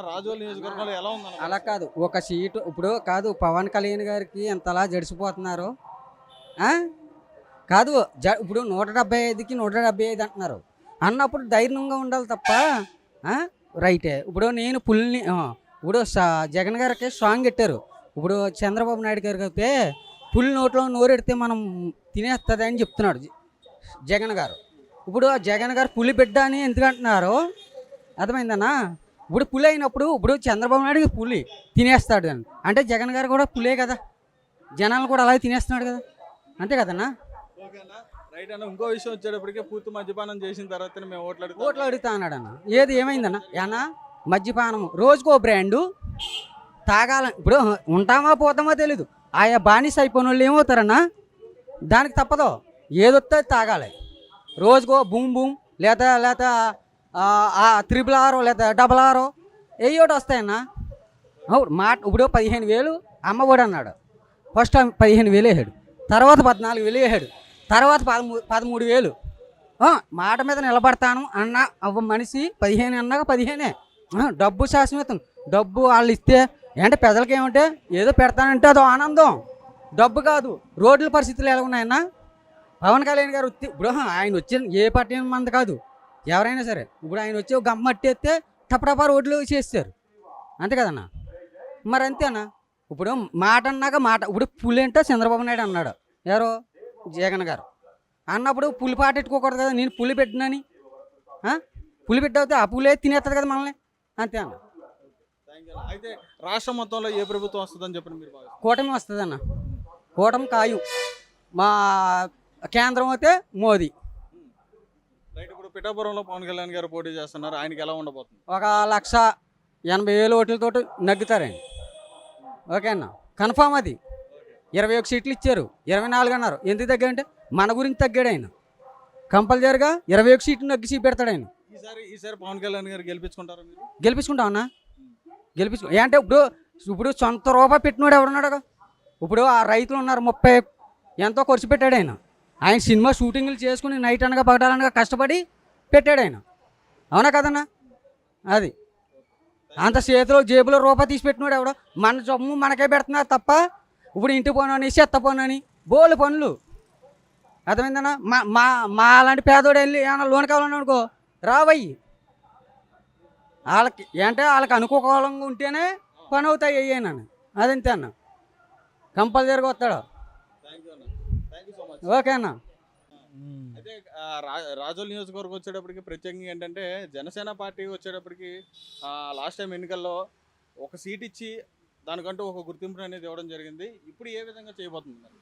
రాజోల్ నియోజకవర్గంలో ఎలా ఉందన్న అలా కాదు, ఒక సీటు ఇప్పుడు కాదు. పవన్ కళ్యాణ్ గారికి ఎంతలా జడిసిపోతున్నారు. ఆ? కాదు, ఇప్పుడు 175కి 175 అంటున్నారు అన్నప్పుడు ధైర్యంగా ఉండాలి తప్ప. రైటే. ఇప్పుడు నేను పుల్ని ఇప్పుడు జగన్ గారికి సాంగ్ పెట్టారు. ఇప్పుడు చంద్రబాబు నాయుడు గారికి అయితే పులి నోట్లో నోరెడితే మనం తినేస్తుంది అని చెప్తున్నాడు జగన్ గారు. ఇప్పుడు జగన్ గారు పులి బిడ్డ అని ఎందుకంటున్నారు అర్థమైందన్నా. ఇప్పుడు పులి అయినప్పుడు ఇప్పుడు చంద్రబాబు నాయుడు పులి తినేస్తాడు అని అంటే జగన్ గారు కూడా పులే కదా, జనాలు కూడా అలాగే తినేస్తున్నాడు కదా, అంతే కదన్నా. రైట్ అన్న. ఇంకో విషయం వచ్చేటప్పటికే పూర్తి మద్యపానం చేసిన తర్వాత మేము ఓట్లు అడుగుతా అన్నాడు అన్న. ఏది ఏమైందన్న అన్న, మద్యపానం రోజుకో బ్రాండు తాగాల. ఇప్పుడు ఉంటామా పోతామో తెలీదు. ఆయా బానిస అయిపోయిన వాళ్ళు ఏమవుతారన్నా, దానికి తప్పదు, ఏదొస్తే తాగాలి. రోజుకో బూమ్ బూమ్ లేదా త్రిబుల్ ఆరో లేదా డబల్ ఆరో ఏయోటి వస్తాయన్నా. మాట ఇప్పుడు 15,000 అమ్మఒడి అన్నాడు. ఫస్ట్ 15,000 వేసాడు, తర్వాత 14,000 వేసాడు, తర్వాత 13,000. మాట మీద నిలబడతాను అన్న అవ్వ మనిషి 15 అన్నాక 15. డబ్బు శాశ్వతం. డబ్బు వాళ్ళు ఇస్తే అంటే పెద్దలకి ఏమంటే ఏదో పెడతానంటే అదో ఆనందం. డబ్బు కాదు. రోడ్ల పరిస్థితులు ఎలా ఉన్నాయన్నా. పవన్ కళ్యాణ్ గారు ఇప్పుడు ఆయన వచ్చిన ఏ పార్టీ మంది కాదు, ఎవరైనా సరే ఇప్పుడు ఆయన వచ్చి గమ్మ మట్టి టపటపా రోడ్లు చేస్తారు, అంతే కదన్నా. మరి అంతేనా. ఇప్పుడు మాట అన్నాక మాట. ఇప్పుడు పులి అంటే చంద్రబాబు నాయుడు అన్నాడు, ఎవరో జగన్ గారు అన్నప్పుడు పులి పాట పెట్టుకోకూడదు కదా. నేను పులి పెట్టినని పులి పెట్టి అవుతే ఆ పులే తినేస్తుంది కదా మనల్ని, అంతే అన్న. అయితే రాష్ట్రం మొత్తంలో ఏ ప్రభుత్వం వస్తుందని చెప్పండి మీరు? కూటమి వస్తుంది అన్న. కూటమి ఖాయం. మా కేంద్రం అయితే మోదీ. రైట్. ఇప్పుడు పిఠాపురంలో పవన్ కళ్యాణ్ గారు పోటీ చేస్తున్నారు, ఆయనకి ఎలా ఉండబోతుంది? 1,80,000 ఓట్లతో నగ్గుతారండి. ఓకే అన్న, కన్ఫామ్. అది 21 సీట్లు ఇచ్చారు, 24 అన్నారు. ఎందుకు తగ్గాడంటే మన గురించి తగ్గాడు ఆయన. కంపల్సరిగా 21 సీట్లు నగ్గి పెడతాడు ఆయన. ఈసారి పవన్ కళ్యాణ్ గారు గెలిపించుకుంటారా మీరు? గెలిపించుకుంటామన్నా. అంటే ఇప్పుడు సొంత రూపాయి పెట్టినోడు ఎవరున్నాడు. ఇప్పుడు ఆ రైతులు ఉన్నారు 30 ఎంతో ఖర్చు పెట్టాడు ఆయన. ఆయన సినిమా షూటింగ్లు చేసుకుని నైట్ అనగా పగడాలనగా కష్టపడి పెట్టాడు ఆయన, అవునా కదన్నా. అది అంత చేతిలో జేబులో రూపాయి తీసి పెట్టినాడు ఎవడో. మన జమ్ము మనకే పెడుతున్నారు తప్ప ఇప్పుడు ఇంటి పోనని చెత్త పోనని బోలు పనులు, అర్థమైందన్నా. మా అలాంటి పేదోడు వెళ్ళి ఏమన్నా లోన్ కావాలని అనుకో రావయ్యి. వాళ్ళకి అంటే వాళ్ళకి అనుకూలంగా ఉంటేనే పని అవుతాయి అయ్యానని, అదంతే అన్న. కంపల్సరీగా వస్తాడు. ఓకే అన్న. అయితే రాజోల్ నియోజకవర్గం వచ్చేటప్పటికి ప్రత్యేకంగా ఏంటంటే జనసేన పార్టీ వచ్చేటప్పటికి లాస్ట్ టైం ఎన్నికల్లో ఒక సీట్ ఇచ్చి దానికంటూ ఒక గుర్తింపు అనేది ఇవ్వడం జరిగింది. ఇప్పుడు ఏ విధంగా చేయబోతుంది మరి?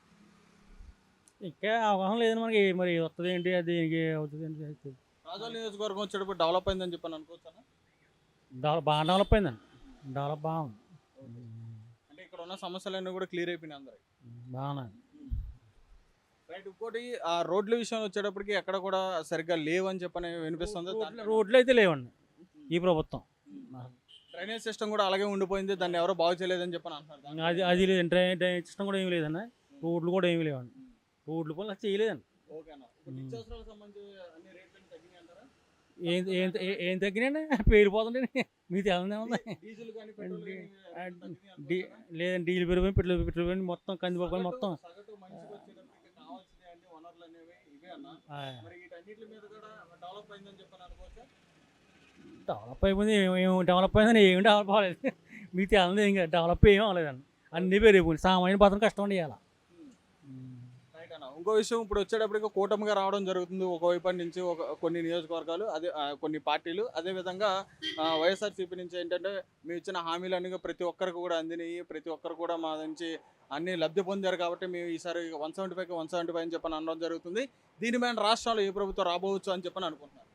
ఇంకా అవగాహన లేదు మనకి. మరి వస్తుంది ఏంటి, అది అవుతుంది ఏంటి. రాజోల్ నియోజకవర్గం వచ్చేటప్పుడు డెవలప్ అయిందని చెప్పని అనుకోవచ్చాను. బాగా డెవలప్ అయిందండి. డెవలప్ బాగుంది. అంటే ఇక్కడ ఉన్న సమస్యలన్నీ కూడా క్లియర్ అయిపోయినాయి అందరికి. బాగా రైట్. ఇంకోటి ఆ రోడ్ల విషయం వచ్చేటప్పటికి ఎక్కడ కూడా సరిగ్గా లేవని చెప్పని వినిపిస్తుంది. రోడ్లు అయితే లేవండి ఈ ప్రభుత్వం. డ్రైనేజ్ సిస్టమ్ కూడా అలాగే ఉండిపోయింది, దాన్ని ఎవరో బాగు చేయలేదని చెప్పని అంటున్నారు. అది లేదండి. డ్రైనేజ్ సిస్టమ్ కూడా ఏమి లేదన్న. రోడ్లు కూడా ఏమి లేవండి. రోడ్లు పనులు చేయలేదండి. ఓకేనా. నిత్యావసరాలకు సంబంధించి అన్ని రేట్లు తగ్గినాయి అంటారా? ఏం తగ్గినాయండి, పేలిపోతుండే. మీకు తెలంగాణ ఉంది. లేదండి, డీజిల్ పెరిగిపోయి పెట్రోల్ పెరిగిపోయి మొత్తం కందిపోయి మొత్తం. డెవలప్ అయిపోయింది. డెవలప్ అయిందని ఏమి డెవలప్ అవ్వలేదు. మీకు తెలంగాణ ఇంకా డెవలప్ ఏమీ అవ్వలేదండి. అన్నీ పెరిగిపోయింది. సామాన్య పథకం కష్టం అండి ఇవాళ. ఇంకో విషయం, ఇప్పుడు వచ్చేటప్పటికి కూటమిగా రావడం జరుగుతుంది ఒకవైపు నుంచి కొన్ని నియోజకవర్గాలు, అదే కొన్ని పార్టీలు. అదేవిధంగా వైఎస్ఆర్సీపీ నుంచి ఏంటంటే మేము ఇచ్చిన హామీలు అన్నీ ప్రతి ఒక్కరికి కూడా అందినాయి, ప్రతి ఒక్కరు కూడా మా నుంచి అన్ని లబ్ధి పొందారు కాబట్టి మేము ఈసారి 175కి 175 అని చెప్పని అనడం జరుగుతుంది. దీని మీద రాష్ట్రాల్లో ఏ ప్రభుత్వం రాబోవచ్చు అని చెప్పని అనుకుంటున్నారు?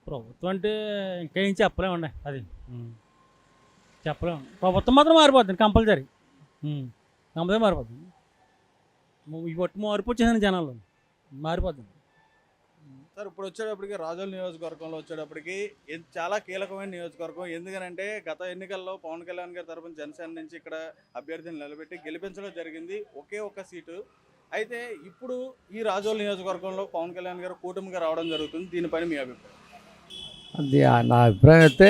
ప్రభుత్వం అంటే ఇంకా ఏం చెప్పలేమండి. అది చెప్పలేము. ప్రభుత్వం మాత్రం మారిపోతుంది కంపల్సరీ. మారిపోతుంది. ఈ ఒట్టి మార్పు వచ్చేసింది జనాలు, మారిపోతుంది. సార్, ఇప్పుడు వచ్చేటప్పటికి రాజోల్ నియోజకవర్గంలో వచ్చేటప్పటికి చాలా కీలకమైన నియోజకవర్గం. ఎందుకనంటే గత ఎన్నికల్లో పవన్ కళ్యాణ్ గారి తరఫున జనసేన నుంచి ఇక్కడ అభ్యర్థిని నిలబెట్టి గెలిపించడం జరిగింది, ఒకే ఒక్క సీటు. అయితే ఇప్పుడు ఈ రాజోల్ నియోజకవర్గంలో పవన్ కళ్యాణ్ గారు కూటమిగా రావడం జరుగుతుంది. దీనిపైన మీ అభిప్రాయం? అది నా అభిప్రాయం అయితే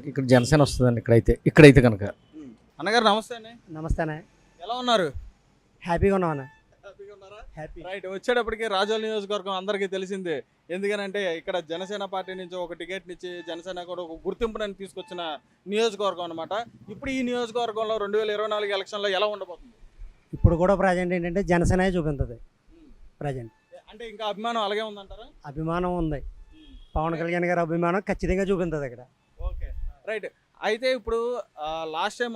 ఇక్కడ జనసేన వస్తుందండి. ఇక్కడైతే కనుక. అన్నగారు నమస్తే అండి. నమస్తేనే. ఎలా ఉన్నారు? హ్యాపీగా ఉన్నామన్నా. హ్యాపీగా ఉన్నారా? హ్యాపీ. రైట్, వచ్చేటప్పటికి రాజోల్ నియోజకవర్గం అందరికీ తెలిసిందే. ఎందుకనంటే ఇక్కడ జనసేన పార్టీ నుంచి ఒక టికెట్ ఇచ్చి జనసేన కూడా ఒక గుర్తింపుని తీసుకొచ్చిన నియోజకవర్గం అనమాట. ఇప్పుడు ఈ నియోజకవర్గంలో 2024 ఎలక్షన్లో ఎలా ఉండబోతుంది? ఇప్పుడు కూడా ప్రజెంట్ ఏంటంటే జనసేన చూపించదు ప్రజెంట్. అంటే ఇంకా అభిమానం అలాగే ఉందంటారా? అభిమానం ఉంది. పవన్ కళ్యాణ్ గారి అభిమానం ఖచ్చితంగా చూపించదు ఇక్కడ. Okay, right. అయితే ఇప్పుడు లాస్ట్ టైం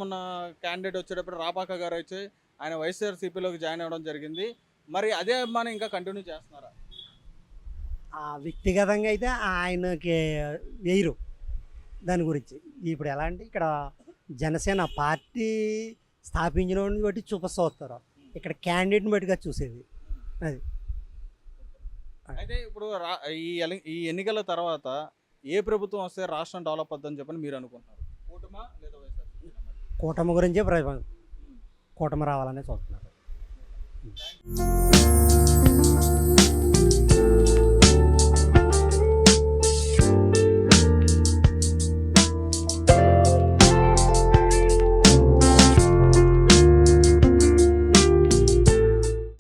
ఉన్న క్యాండిడేట్ వచ్చేటప్పుడు రాపాక గారు వచ్చి ఆయన వైఎస్ఆర్సీపీలోకి జాయిన్ అవ్వడం జరిగింది. మరి అదే అభిమానం ఇంకా కంటిన్యూ చేస్తున్నారా? వ్యక్తిగతంగా అయితే ఆయనకి వేయరు దాని గురించి. ఇప్పుడు ఎలా అంటే ఇక్కడ జనసేన పార్టీ స్థాపించిన వాడిని బట్టి చూపిస్తారు. ఇక్కడ క్యాండిడేట్ని బట్టిగా చూసేది అది. అయితే ఇప్పుడు ఈ ఎన్నికల తర్వాత ఏ ప్రభుత్వం వస్తే రాష్ట్రం డెవలప్ అవుతుందని చెప్పని మీరు అనుకుంటున్నారు? కూటమా లేదా వైఎస్ఆర్సీపీ? కూటమి గురించే కూటమి రావాలనే చూస్తున్నారు.